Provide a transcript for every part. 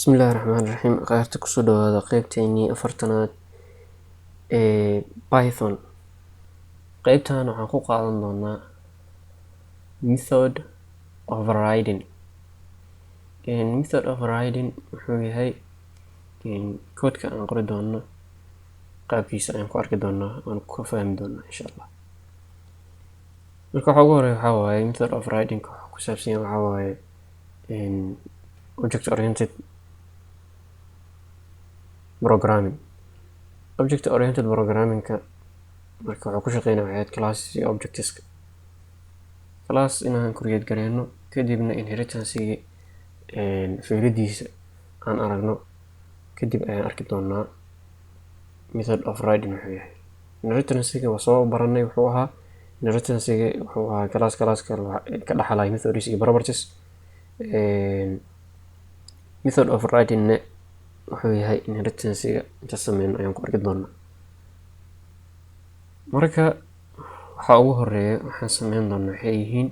Bismillahirrahmanirrahiim. Qaybta ku soo dhawaada qaybteennii afartanaad ee Python. Qaybtan waxaan ku qaadan doonaa method overriding. Method overriding wuxuu yahay koodka aan qori doono qaabkiisa ayaan ku arki doonaa aan ku fahmi doonaa insha Allah. Marka waxa ugu horeeya waxaa waaye method overriding ku saabsan yahay waxaa waaye object oriented programming. Object oriented programming-ka marka wuxuu ku shaqeynaa waxyaad class iyo objects. Class inaan create gareyno kadibna inheritance-ga fikradiisa aan aragno kadib ayaan arki doonaa method overriding wuxuu yahay. Inheritance-ga waa soo baranay wuxuu ahaa class ka dhaxlaya methods iyo properties. Method overriding-na wuxuu yahay inheritance-ga inta sameyn ayaan ku arki doonaa. Marka waxa ugu horeeya waxaan sameyn doonaa waxay yihiin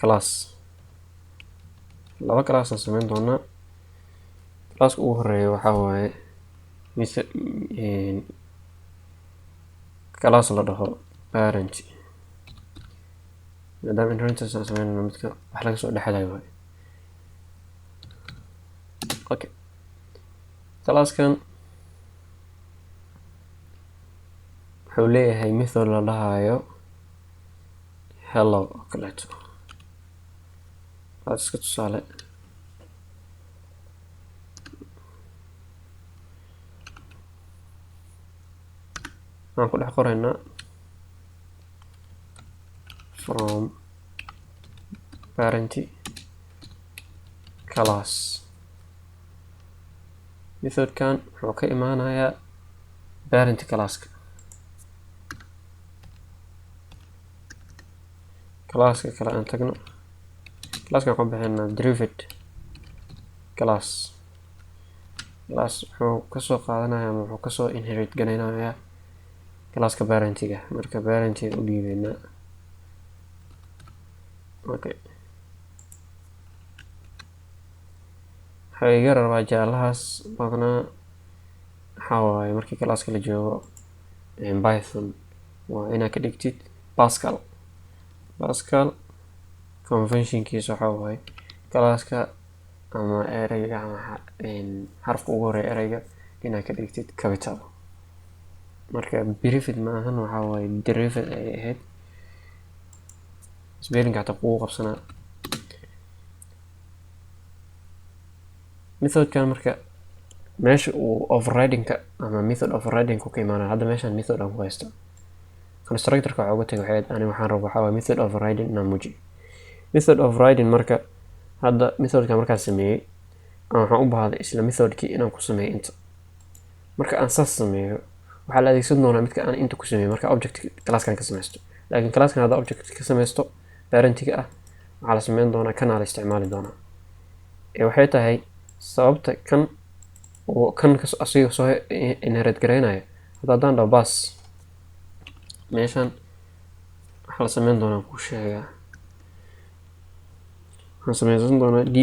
class. Laba class aan sameyn doonaa. Class ugu horeeya waxaa waaye class la dhaho parent. maadaama inheritance aan sameynayno midka wax laga soo dhexlayo waaye. Okay. Class-kan wuxuu leeyahay method la dhahayo hello oo kaleeto. Waa iska tusaale. Waxaan ku dhex qoraynaa from parent class. Methodkan wuxuu ka imaanayaa parent class-ka. Class-ka kale aan tagno. Class-kan waxaan bixinaa derived class. Class wuxuu kasoo qaadanayaa ama wuxuu kasoo inherit gareynayaa class-ka parent-ga. Marka parent-ga u dhiibeynaa. Okay. waxaa iga rabaa jaalahaas badanaa waxaa waaye markii class-ka la joogo Python waa inaad ka dhigtid Pascal convention-kiisa waxaa waaye class-ka ama ereyga ama xarafka ugu horeeya ereyga inaad ka dhigtid capital. Marka derived maahan waxaa waaye derived ay ahayd spelling hata kugu qabsanaa. Methodkan marka meesha uu overriding-ka ama method overriding-ku ka imaanaya hadda meeshaan method aan ku haysto. Constructor-ka waxaa uga tagay waxay ani waxaan rabaa waxaa waaye method overriding inaan muujiyo. Method overriding marka hadda methodka markaan sameeyay waxaan u baahday isla methodkii inaan ku sameeyo inta. Marka aan saas sameeyo waxaa la adeegsan doonaa midka aan inta ku sameeyo marka object class-kan ka sameysto. Laakiin class-kan hadda object ka sameysto parent-ga ah waxaa la sameyn doonaa kana la isticmaali doonaa. Waxay tahay sababta kan asiga soo inherit gareynayo haddaan dhaho bas meeshaan waxaa la sameyn doonaa ku sheegaa waxaan sameysan doonaa d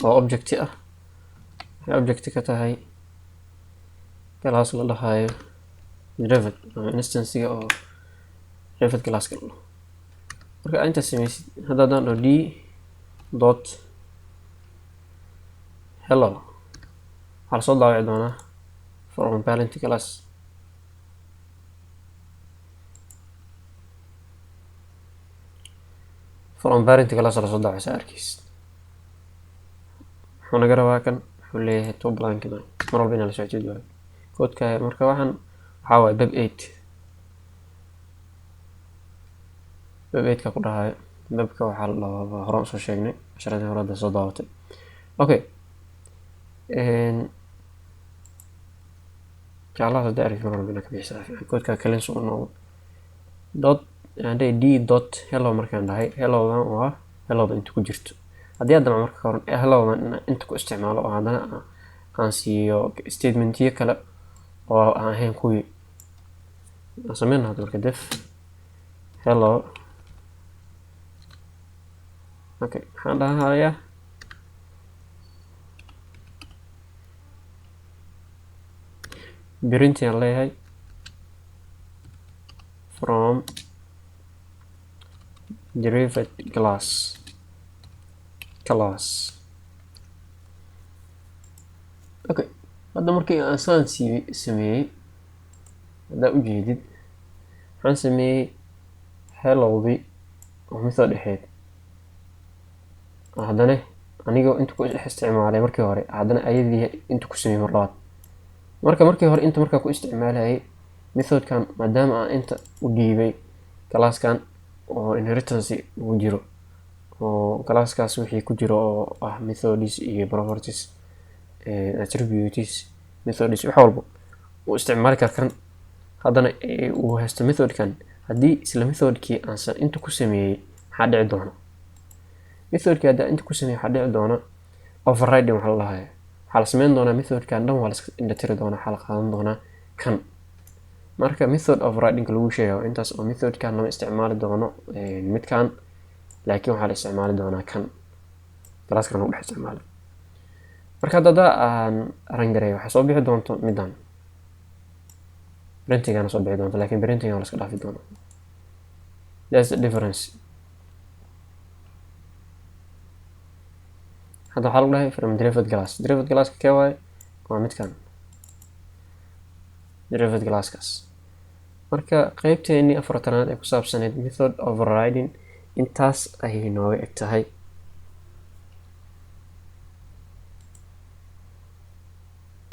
oo object ah waxay object ka tahay class la dhahayo derived instance-ga oo derived class-ka la dhaho. marka inta sameysid haddaan dhaho d dot hello waxaa lasoo daawici doonaa from parent class. from parent class lasoo daawicisa arkiis. wuxuu naga rabaa kan wuxuu leeyahay two blank line mar walba inaa la socotid waayo koodka. marka waxaan waxaa waaye bab 8 ka ku dhahayo. babka waxaa la dhahaa hore usoo sheegnay casharadii hore hadda soo daawatay. Okay. jaalahaas hadda arki mar walba inaa ka bixisaa koodka kalens u noqdo dot d dot hello markaan dhahay hello-dan waa hello-da inta ku jirto. haddii hadda marka hore hello-dan inta ku isticmaalo oo haddana aan siiyo statement-yo kale oo aan ahayn kuwii aan sameyn hadda marka def hello. Okay. waxaan dhahayaa printing aan leeyahay from derived class okay. hadda markii aan saan sameeyey haddaa ujeedid waxaan sameeyey hellowdii oo method ahayd haddana anigoo inta ku isticmaalay markii hore haddana ayadii inta ku sameeyey mar labaad markii hore inta markaa ku isticmaalayay methodkan maadaama aan inta u dhiibay classkan oo inheritance uu jiro oo classkaas wixii ku jiro oo ah methods iyo properties attributes methods wax walba uu isticmaali karkan haddana uu haysto methodkan haddii isla methodkii aan inta ku sameeyey maxaa dhici doona methodkii haddaa inta ku sameeyey waxaa dhici doona overriding waxa la dhahayo waxaa la sameyn doonaa methodkan dhan waa la iska indhatiri doonaa waxaa la qaadan doonaa kan marka method overriding lagu sheegayo intaas oo methodkan lama isticmaali doono midkan laakiin waxaa la isticmaali doonaa kan classkan lagu dhex isticmaali marka hadda aan rangareey waxaa soo bixi doonto midan printingana soo bixi doonto laakiin printingan la iska dhaafi doona that's the difference hadda waxaa lagu dhahay from derived class kee waaye waa midkan derived classkaas marka qeybteennii afartanaad ee ku saabsaneyd method overriding intaas ayay nooga eg tahay